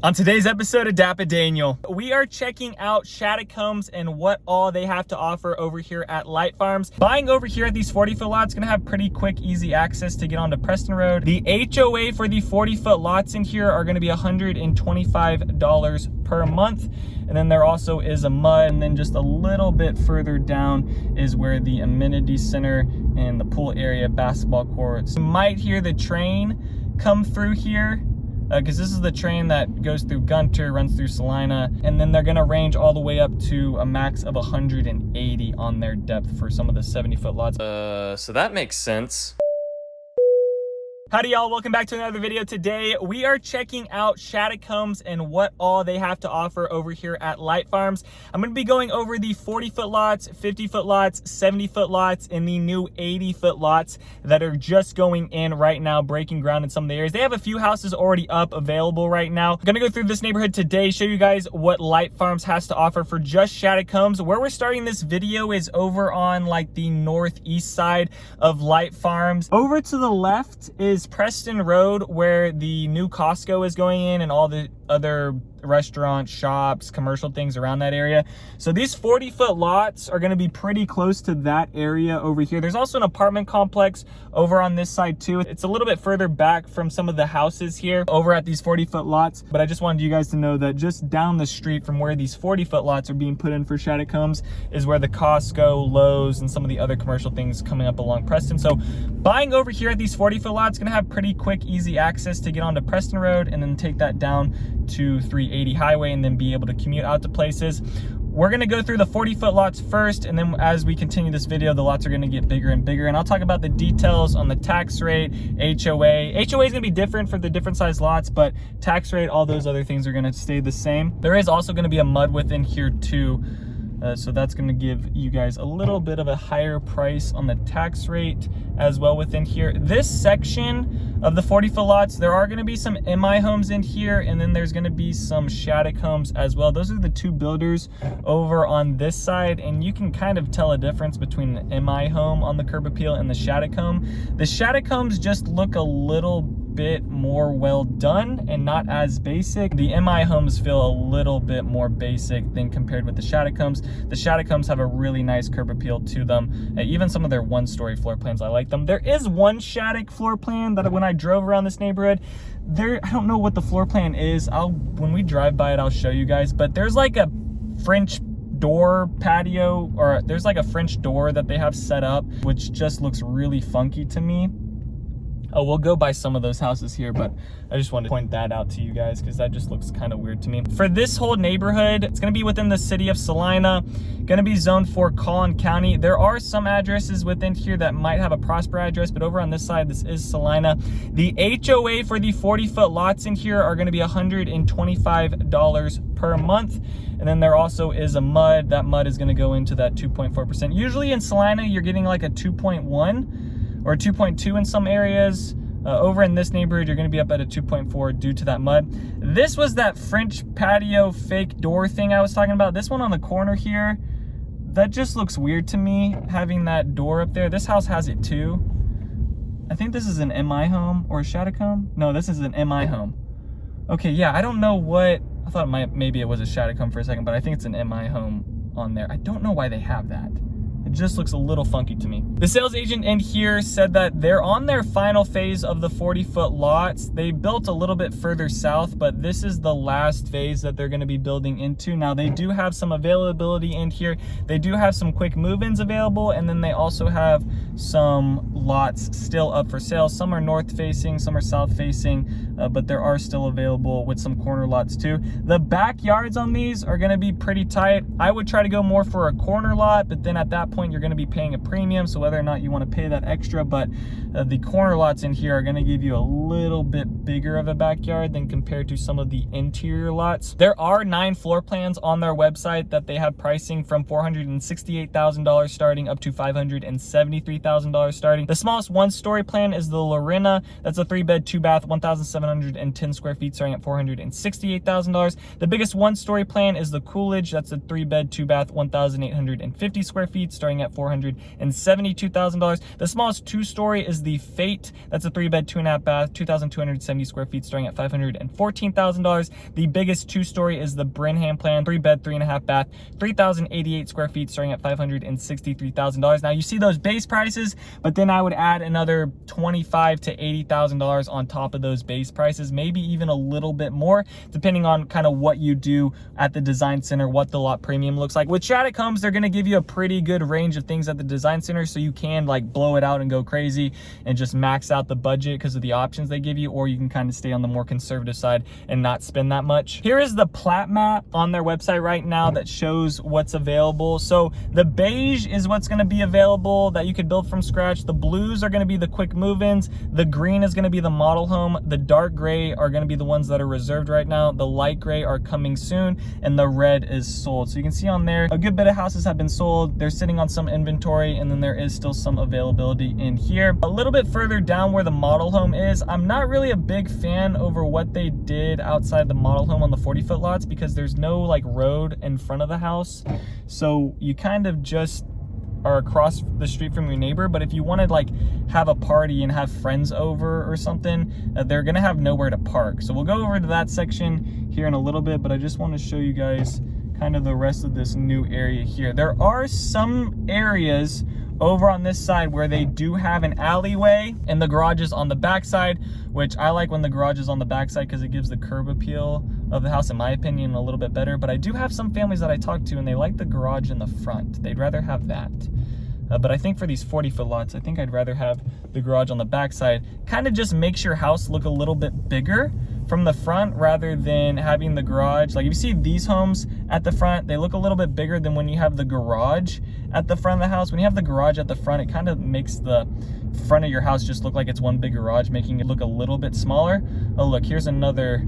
On today's episode of DAPA.DANIEL, we are checking out Shaddock Homes and what all they have to offer over here at Light Farms. Buying over here at these 40-foot lots is going to have pretty quick, easy access to get onto Preston Road. The HOA for the 40-foot lots in here are going to be $125 per month. And then there also is a mud, and then just a little bit further down is where the amenity center and the pool area, basketball courts. You might hear the train come through here, because this is the train that goes through Gunter, runs through Celina, and then they're gonna range all the way up to a max of 180 on their depth for some of the 70-foot lots. So that makes sense. Howdy y'all, welcome back to another video. Today we are checking out Shaddock Homes and what all they have to offer over here at Light Farms. I'm going to be going over the 40-foot lots, 50-foot lots, 70-foot lots, and the new 80-foot lots that are just going in right now, breaking ground in some of the areas. They have a few houses already up available right now. I'm going to go through this neighborhood today, show you guys what Light Farms has to offer for just Shaddock Homes. Where we're starting this video is over on like the northeast side of Light Farms. Over to the left is Preston Road, where the new Costco is going in and all the other restaurants, shops, commercial things around that area. So these 40-foot lots are going to be pretty close to that area over here. There's also an apartment complex over on this side too. It's a little bit further back from some of the houses here over at these 40-foot lots, but I just wanted you guys to know that just down the street from where these 40-foot lots are being put in for Shaddock Homes is where the Costco, Lowe's, and some of the other commercial things coming up along Preston. So buying over here at these 40-foot lots is going to have pretty quick, easy access to get onto Preston Road and then take that down to 380 highway and then be able to commute out to places. We're going to go through the 40-foot lots first, and then as we continue this video, the lots are going to get bigger and bigger, and I'll talk about the details on the tax rate, HOA. HOA is going to be different for the different size lots, but tax rate, all those other things are going to stay the same. There is also going to be a mud within here too, so that's going to give you guys a little bit of a higher price on the tax rate as well within here. This section of the 40-foot lots, there are going to be some MI homes in here, and then there's going to be some Shaddock homes as well. Those are the two builders over on this side, and you can kind of tell a difference between the MI home on the curb appeal and the Shaddock home. The Shaddock homes just look a little bit more well done and not as basic. The MI homes feel a little bit more basic than compared with the Shaddock homes. The Shaddock homes have a really nice curb appeal to them. Even some of their one-story floor plans, I like them. There is one Shaddock floor plan that when I drove around this neighborhood, I don't know what the floor plan is. When we drive by it, I'll show you guys, but there's like a French door patio, or there's like a French door that they have set up, which just looks really funky to me. Oh, we'll go by some of those houses here, but I just wanted to point that out to you guys because that just looks kind of weird to me. For this whole neighborhood, it's going to be within the city of Celina, going to be zoned for Collin County. There are some addresses within here that might have a Prosper address, but over on this side, this is Celina. The HOA for the 40-foot lots in here are going to be $125 per month. And then there also is a mud. That mud is going to go into that 2.4%. Usually in Celina, you're getting like a 2.1 or 2.2 in some areas. Over in this neighborhood, you're going to be up at a 2.4 due to that mud. This was that French patio fake door thing I was talking about. This one on the corner here, that just looks weird to me, having that door up there. This house has it too. I think this is an MI home or a Shaddock home. No, this is an MI home. Okay, yeah, I don't know what, I thought maybe it was a Shaddock home for a second, but I think it's an MI home on there. I don't know why they have that. It just looks a little funky to me. The sales agent in here said that they're on their final phase of the 40-foot lots. They built a little bit further south, but this is the last phase that they're going to be building into. Now, they do have some availability in here. They do have some quick move-ins available, and then they also have some lots still up for sale. Some are north-facing, some are south-facing, but there are still available with some corner lots too. The backyards on these are going to be pretty tight. I would try to go more for a corner lot, but then at that point, you're going to be paying a premium, so whether or not you want to pay that extra, but the corner lots in here are going to give you a little bit bigger of a backyard than compared to some of the interior lots. There are 9 floor plans on their website that they have pricing from $468,000 starting up to $573,000 starting. The smallest one-story plan is the Lorena. That's a 3-bed, 2-bath, 1,710 square feet starting at $468,000. The biggest one-story plan is the Coolidge. That's a 3-bed, 2-bath, 1,850 square feet starting at $472,000. The smallest 2-story is the Fate. That's a 3-bed, 2.5 bath, 2,270 square feet, starting at $514,000. The biggest 2-story is the Brenham plan, 3-bed, 3.5 bath, 3,088 square feet, starting at $563,000. Now you see those base prices, but then I would add another $25,000 to $80,000 on top of those base prices, maybe even a little bit more, depending on kind of what you do at the design center, what the lot premium looks like. With Shaddock Homes, they're going to give you a pretty good range of things at the design center, so you can like blow it out and go crazy and just max out the budget because of the options they give you, or you can kind of stay on the more conservative side and not spend that much. Here is the plat map on their website right now that shows what's available. So the beige is what's going to be available that you could build from scratch. The blues are going to be the quick move-ins. The green is going to be the model home. The dark gray are going to be the ones that are reserved right now. The light gray are coming soon, and the red is sold. So you can see on there, a good bit of houses have been sold. They're sitting on some inventory, and then there is still some availability in here. A little bit further down where the model home is, I'm not really a big fan over what they did outside the model home on the 40-foot lots, because there's no like road in front of the house. So you kind of just are across the street from your neighbor. But if you want to like have a party and have friends over or something, they're gonna have nowhere to park. So we'll go over to that section here in a little bit, but I just want to show you guys kind of the rest of this new area here. There are some areas over on this side where they do have an alleyway, and the garage is on the back side, which I like when the garage is on the back side because it gives the curb appeal of the house, in my opinion, a little bit better. But I do have some families that I talk to and they like the garage in the front. They'd rather have that. But I think for these 40-foot lots, I think I'd rather have the garage on the back side. Kind of just makes your house look a little bit bigger from the front rather than having the garage. Like if you see these homes at the front, they look a little bit bigger than when you have the garage at the front of the house. When you have the garage at the front, it kind of makes the front of your house just look like it's one big garage, making it look a little bit smaller. Oh look, here's another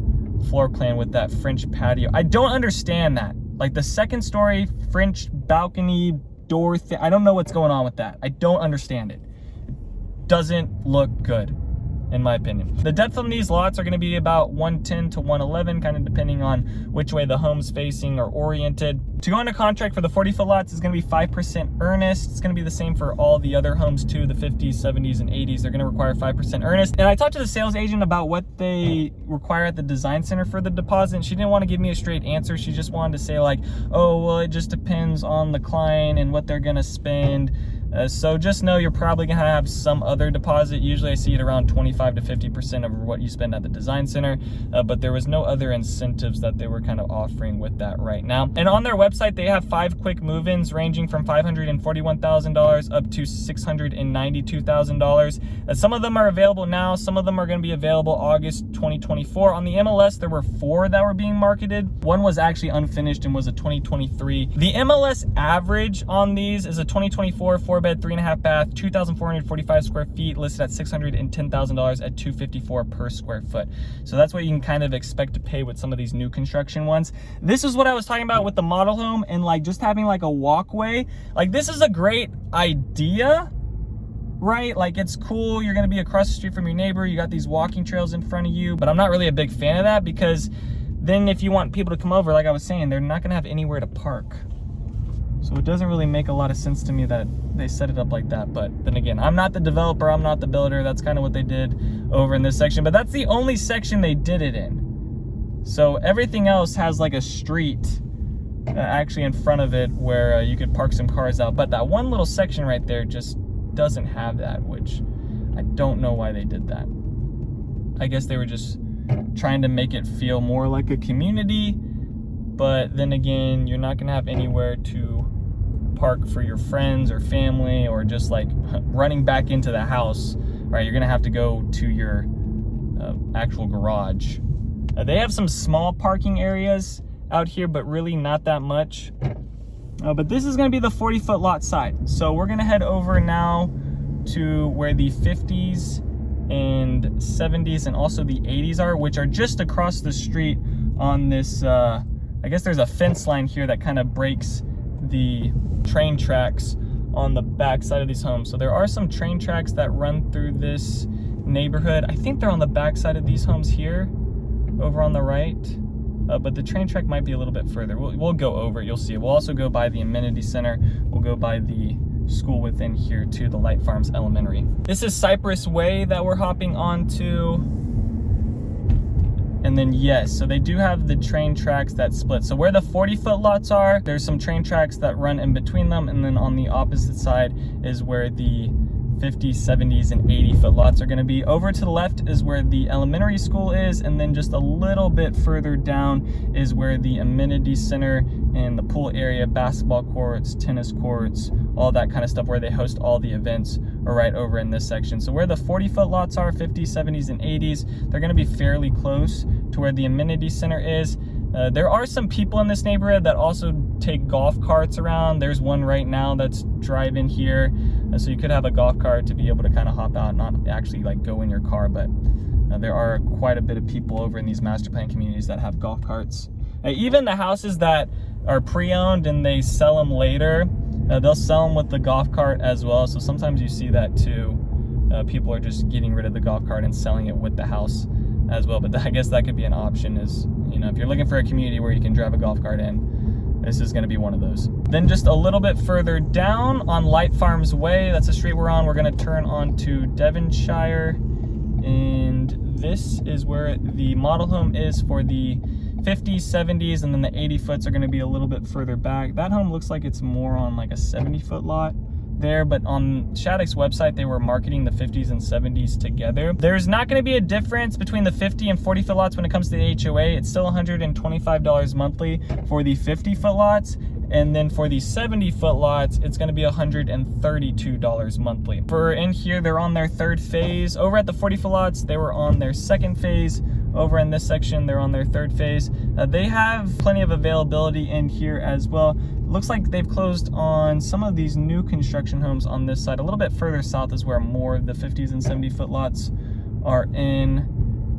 floor plan with that French patio. I don't understand that. Like the 2nd story French balcony door thing, I don't know what's going on with that. I don't understand it. It doesn't look good, in my opinion. The depth on these lots are going to be about 110 to 111, kind of depending on which way the home's facing or oriented. To go into contract for the 40-foot lots is going to be 5% earnest. It's going to be the same for all the other homes too, the 50s, 70s, and 80s. They're going to require 5% earnest. And I talked to the sales agent about what they require at the design center for the deposit, and she didn't want to give me a straight answer. She just wanted to say like, oh, well, it just depends on the client and what they're going to spend. So just know you're probably gonna have some other deposit. Usually I see it around 25 to 50% of what you spend at the design center, but there was no other incentives that they were kind of offering with that right now. And on their website, they have 5 quick move-ins ranging from $541,000 up to $692,000. Some of them are available now. Some of them are gonna be available August 2024. On the MLS, there were 4 that were being marketed. One was actually unfinished and was a 2023. The MLS average on these is a 2024 4-bed, 3.5 bath, 2,445 square feet, listed at $610,000 at $254 per square foot. So that's what you can kind of expect to pay with some of these new construction ones. This is what I was talking about with the model home and like just having like a walkway. Like this is a great idea, right? Like it's cool. You're going to be across the street from your neighbor. You got these walking trails in front of you, but I'm not really a big fan of that because then if you want people to come over, like I was saying, they're not going to have anywhere to park. So it doesn't really make a lot of sense to me that they set it up like that. But then again, I'm not the developer, I'm not the builder. That's kind of what they did over in this section. But that's the only section they did it in. So everything else has like a street actually in front of it where you could park some cars out. But that one little section right there just doesn't have that, which I don't know why they did that. I guess they were just trying to make it feel more like a community. But then again, you're not gonna have anywhere to park for your friends or family or just like running back into the house, right? You're gonna have to go to your actual garage. They have some small parking areas out here, but really not that much. But this is gonna be the 40-foot lot side. So we're gonna head over now to where the 50s and 70s and also the 80s are, which are just across the street on this, I guess there's a fence line here that kind of breaks the train tracks on the back side of these homes. So there are some train tracks that run through this neighborhood. I think they're on the back side of these homes here, over on the right. but the train track might be a little bit further. We'll go over it, you'll see. We'll also go by the amenity center. We'll go by the school within here too, the Light Farms Elementary. This is Cypress Way that we're hopping onto. And then yes, so they do have the train tracks that split. So where the 40-foot lots are, there's some train tracks that run in between them, and then on the opposite side is where the 50s, 70s, and 80-foot lots are going to be. Over to the left is where the elementary school is, and then just a little bit further down is where the amenity center and the pool area, basketball courts, tennis courts, all that kind of stuff where they host all the events are right over in this section. So where the 40-foot lots are, 50s, 70s, and 80s, they're going to be fairly close to where the amenity center is. There are some people in this neighborhood that also take golf carts around. There's one right now that's driving here. So you could have a golf cart to be able to kind of hop out, not actually like go in your car, but there are quite a bit of people over in these master plan communities that have golf carts. Even the houses that are pre-owned and they sell them later, they'll sell them with the golf cart as well. So sometimes you see that too. People are just getting rid of the golf cart and selling it with the house as well. But I guess that could be an option, is, you know, if you're looking for a community where you can drive a golf cart in, this is going to be one of those. Then just a little bit further down on Light Farms Way, that's the street we're on, we're going to turn onto Devonshire, and this is where the model home is for the 50s, 70s, and then the 80 foots are going to be a little bit further back. That home looks like it's more on like a 70-foot lot there, but on Shaddock's website they were marketing the 50s and 70s together. There's not going to be a difference between the 50 and 40-foot lots when it comes to the HOA. It's still $125 monthly for the 50-foot lots, and then for the 70-foot lots it's going to be $132 monthly. For in here, they're on their third phase. Over at the 40-foot lots, they were on their second phase. Over in this section, they're on their third phase. They have plenty of availability in here as well. Looks like they've closed on some of these new construction homes on this side. A little bit further south is where more of the 50s and 70-foot lots are in.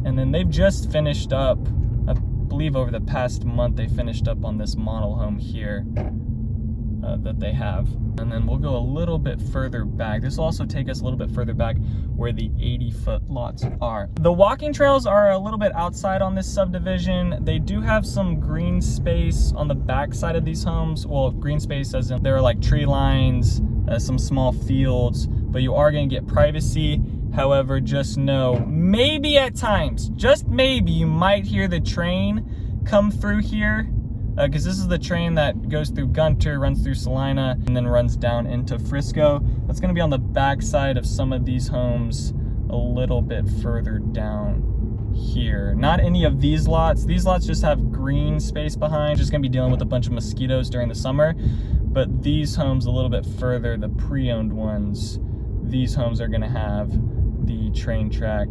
And then they've just finished up, I believe over the past month, they finished up on this model home here that they have. And then we'll go a little bit further back. This will also take us a little bit further back where the 80-foot lots are. The walking trails are a little bit outside on this subdivision. They do have some green space on the back side of these homes. Well, green space as in there are like tree lines, some small fields, but you are going to get privacy. However, just know, maybe at times, just maybe, you might hear the train come through here. Because this is the train that goes through Gunter, runs through Celina, and then runs down into Frisco. That's going to be on the back side of some of these homes a little bit further down here. Not any of these lots. These lots just have green space behind. Just going to be dealing with a bunch of mosquitoes during the summer. But these homes a little bit further, the pre-owned ones, these homes are going to have the train track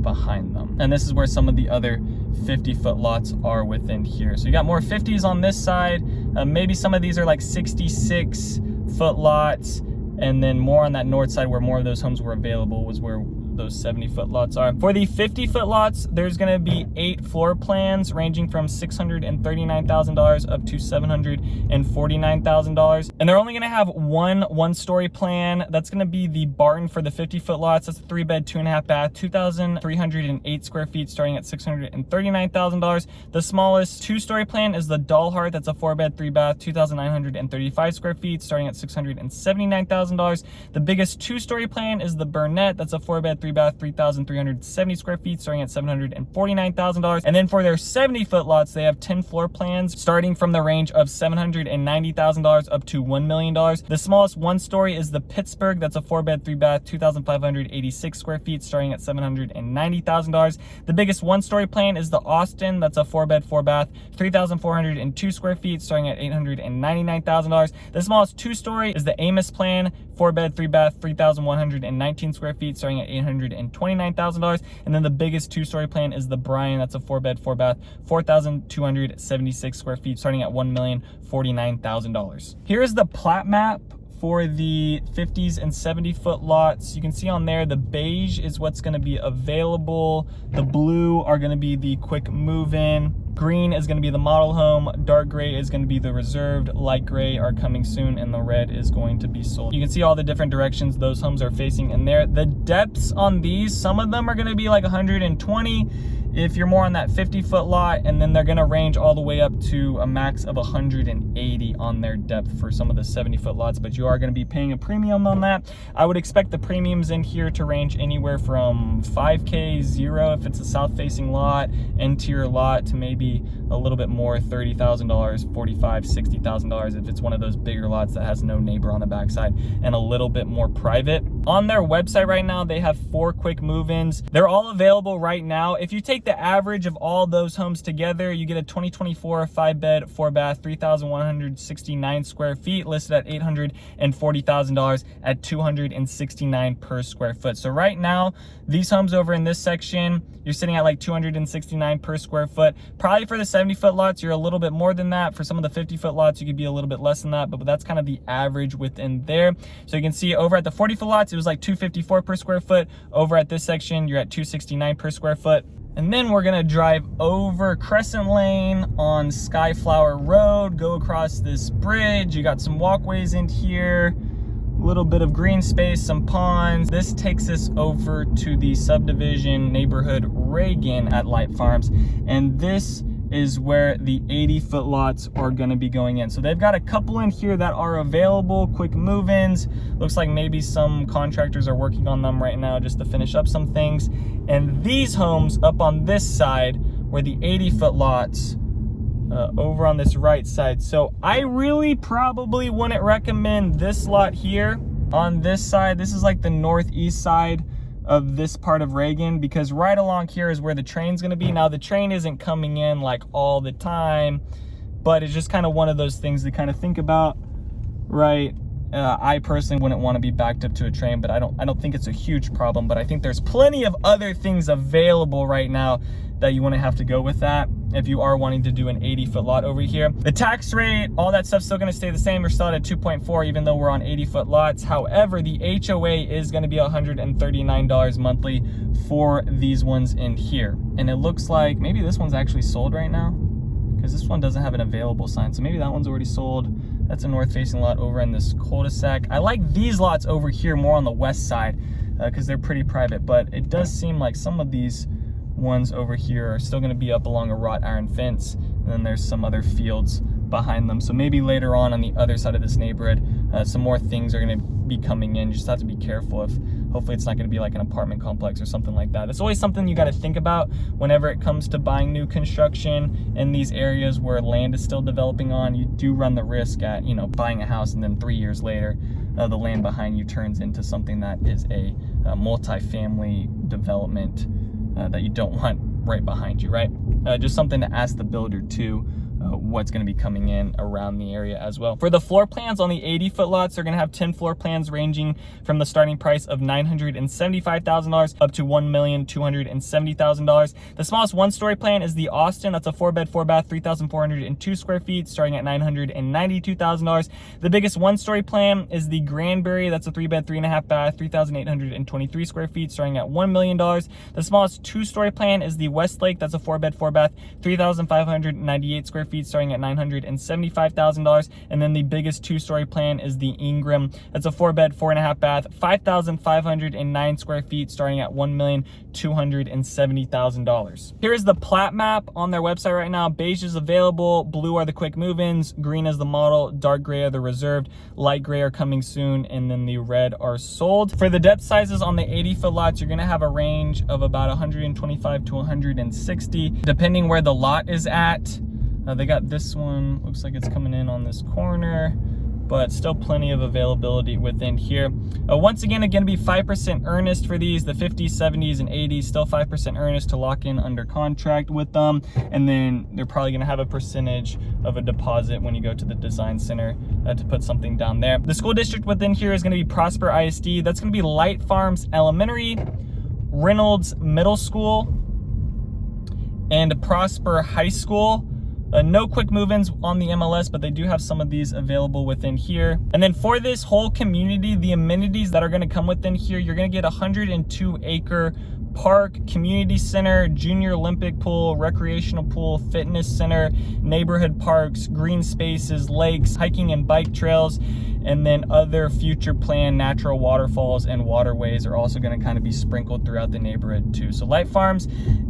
behind them. And this is where some of the other 50-foot lots are within here. So you got more 50s on this side. Maybe some of these are like 66-foot lots, and then more on that north side where more of those homes were available was where those 70-foot lots are. For the 50-foot lots, there's going to be 8 floor plans ranging from $639,000 up to $749,000. And they're only going to have one-story plan. That's going to be the barn for the 50-foot lots. That's a 3-bed, 2.5 bath, 2,308 square feet starting at $639,000. The smallest 2-story plan is the Doll Heart. That's a 4-bed, 3-bath, 2,935 square feet starting at $679,000. The biggest 2-story plan is the Burnett. That's a 4-bed, 3-bath, 3,370 square feet starting at $749,000. And then for their 70-foot lots, they have 10 floor plans starting from the range of $790,000 up to $1 million. The smallest 1-story is the Pittsburgh. That's a 4-bed, 3-bath, 2,586 square feet starting at $790,000. The biggest 1-story plan is the Austin. That's a 4-bed, 4-bath, 3,402 square feet starting at $899,000. The smallest 2-story is the Amos plan, 4-bed, 3-bath, 3,119 square feet starting at $829,000. And then the biggest 2-story plan is the Bryan. That's a 4-bed, 4-bath, 4,276 square feet starting at $1,049,000. Here is the plat map for the 50s and 70-foot lots. You can see on there the beige is what's going to be available. The blue are going to be the quick move-in. Green is going to be the model home. Dark gray is going to be the reserved. Light gray are coming soon, and the red is going to be sold. You can see all the different directions those homes are facing in there. The depths on these, some of them are going to be like 120, if you're more on that 50-foot lot, and then they're gonna range all the way up to a max of 180 on their depth for some of the 70-foot lots, but you are gonna be paying a premium on that. I would expect the premiums in here to range anywhere from 5K, 0 if it's a south-facing lot, interior lot, to maybe a little bit more, $30,000, $45,000, $60,000 if it's one of those bigger lots that has no neighbor on the backside and a little bit more private. On their website right now, they have 4 quick move-ins. They're all available right now. If you take the average of all those homes together, you get a 2024 5-bed, 4-bath, 3,169 square feet, listed at $840,000 at $269 per square foot. So right now, these homes over in this section, you're sitting at like $269 per square foot. Probably for the 70-foot lots, you're a little bit more than that. For some of the 50-foot lots, you could be a little bit less than that, but that's kind of the average within there. So you can see over at the 40-foot lots, it was like $254 per square foot. Over at this section, you're at $269 per square foot. And then we're gonna drive over Crescent Lane on Skyflower Road, go across this bridge. You got some walkways in here, a little bit of green space, some ponds. This takes us over to the subdivision neighborhood Reagan at Light Farms. And this is where the 80-foot lots are gonna be going in. So they've got a couple in here that are available, quick move-ins. Looks like maybe some contractors are working on them right now just to finish up some things. And these homes up on this side were the 80-foot lots over on this right side. So I really probably wouldn't recommend this lot here on this side. This is like the northeast side of this part of Reagan, because right along here is where the train's gonna be. Now the train isn't coming in like all the time, but it's just kind of one of those things to kind of think about, right? I personally wouldn't want to be backed up to a train, but I don't think it's a huge problem. But I think there's plenty of other things available right now that you wouldn't have to go with that if you are wanting to do an 80-foot lot over here. The tax rate, all that stuff's still going to stay the same. We're still at 2.4 even though we're on 80-foot lots. However, the HOA is going to be $139 monthly for these ones in here. And it looks like maybe this one's actually sold right now, because this one doesn't have an available sign. So maybe that one's already sold. That's a north-facing lot over in this cul-de-sac. I like these lots over here more on the west side because they're pretty private, but it does seem like some of these ones over here are still going to be up along a wrought iron fence, and then there's some other fields behind them. So maybe later on the other side of this neighborhood, some more things are going to be coming in. You just have to be careful if hopefully it's not going to be like an apartment complex or something like that. It's always something you got to think about whenever it comes to buying new construction in these areas where land is still developing on. You do run the risk at, you know, buying a house and then 3 years later the land behind you turns into something that is a multi-family development that you don't want right behind you, right? Just something to ask the builder too, what's going to be coming in around the area as well. For the floor plans on the 80-foot lots, they're going to have 10 floor plans ranging from the starting price of $975,000 up to $1,270,000. The smallest one-story plan is the Austin. That's a 4-bed, 4-bath, 3,402 square feet, starting at $992,000. The biggest one-story plan is the Granbury. That's a 3-bed, 3.5-bath, 3,823 square feet, starting at $1 million. The smallest two-story plan is the Westlake. That's a 4-bed, 4-bath, 3,598 square feet, starting at $975,000. And then the biggest two-story plan is the Ingram. That's a 4-bed, 4.5-bath, 5,509 square feet, starting at $1,270,000. Here's the plat map on their website right now. Beige is available, blue are the quick move-ins, green is the model, dark gray are the reserved, light gray are coming soon, and then the red are sold. For the depth sizes on the 80-foot lots, you're gonna have a range of about 125 to 160, depending where the lot is at. They got this one, looks like it's coming in on this corner, but still plenty of availability within here. Once again, going to be 5% earnest for these, the 50s, 70s, and 80s, still 5% earnest to lock in under contract with them. And then they're probably going to have a percentage of a deposit when you go to the design center to put something down there. The school district within here is going to be Prosper ISD. That's going to be Light Farms Elementary, Reynolds Middle School, and Prosper High School. No quick move-ins on the MLS, but they do have some of these available within here. And then for this whole community, the amenities that are going to come within here, you're going to get a 102-acre park, community center, junior Olympic pool, recreational pool, fitness center, neighborhood parks, green spaces, lakes, hiking and bike trails, and then other future planned natural waterfalls and waterways are also going to kind of be sprinkled throughout the neighborhood too. So Light Farms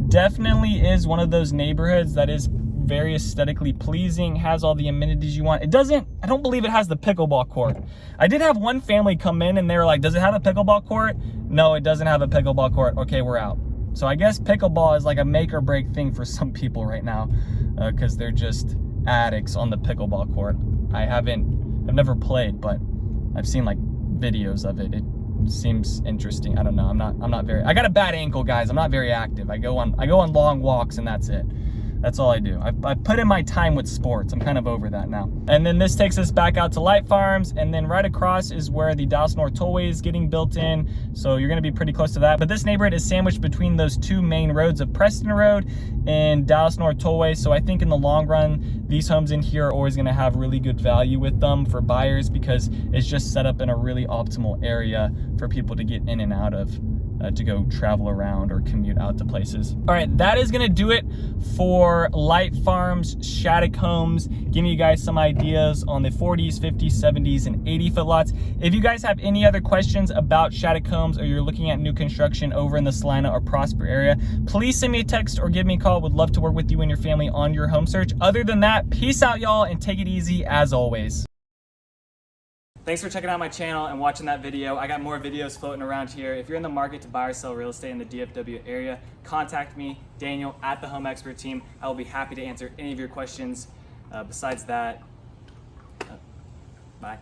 definitely is one of those neighborhoods that is very aesthetically pleasing, has all the amenities you want. I don't believe it has the pickleball court. I did have one family come in and they were like, does it have a pickleball court? No, it doesn't have a pickleball court. Okay, we're out. So I guess pickleball is like a make or break thing for some people right now, because they're just addicts on the pickleball court. I've never played, but I've seen like videos of it. It seems interesting. I don't know. I got a bad ankle, guys. I'm not very active. I go on long walks and that's it. That's all I do. I put in my time with sports. I'm kind of over that now. And then this takes us back out to Light Farms, and then right across is where the Dallas North Tollway is getting built in. So you're gonna be pretty close to that. But this neighborhood is sandwiched between those two main roads of Preston Road and Dallas North Tollway. So I think in the long run, these homes in here are always gonna have really good value with them for buyers, because it's just set up in a really optimal area for people to get in and out of. To go travel around or commute out to places. All right, that is gonna do it for Light Farms Shaddock Homes, giving you guys some ideas on the 40s, 50s, 70s, and 80-foot lots. If you guys have any other questions about Shaddock Homes, or you're looking at new construction over in the Celina or Prosper area, please send me a text or give me a call. Would love to work with you and your family on your home search. Other than that, peace out, y'all, and take it easy as always. Thanks for checking out my channel and watching that video. I got more videos floating around here. If you're in the market to buy or sell real estate in the DFW area, contact me, Daniel, at the Home Expert Team. I will be happy to answer any of your questions. Besides that, bye.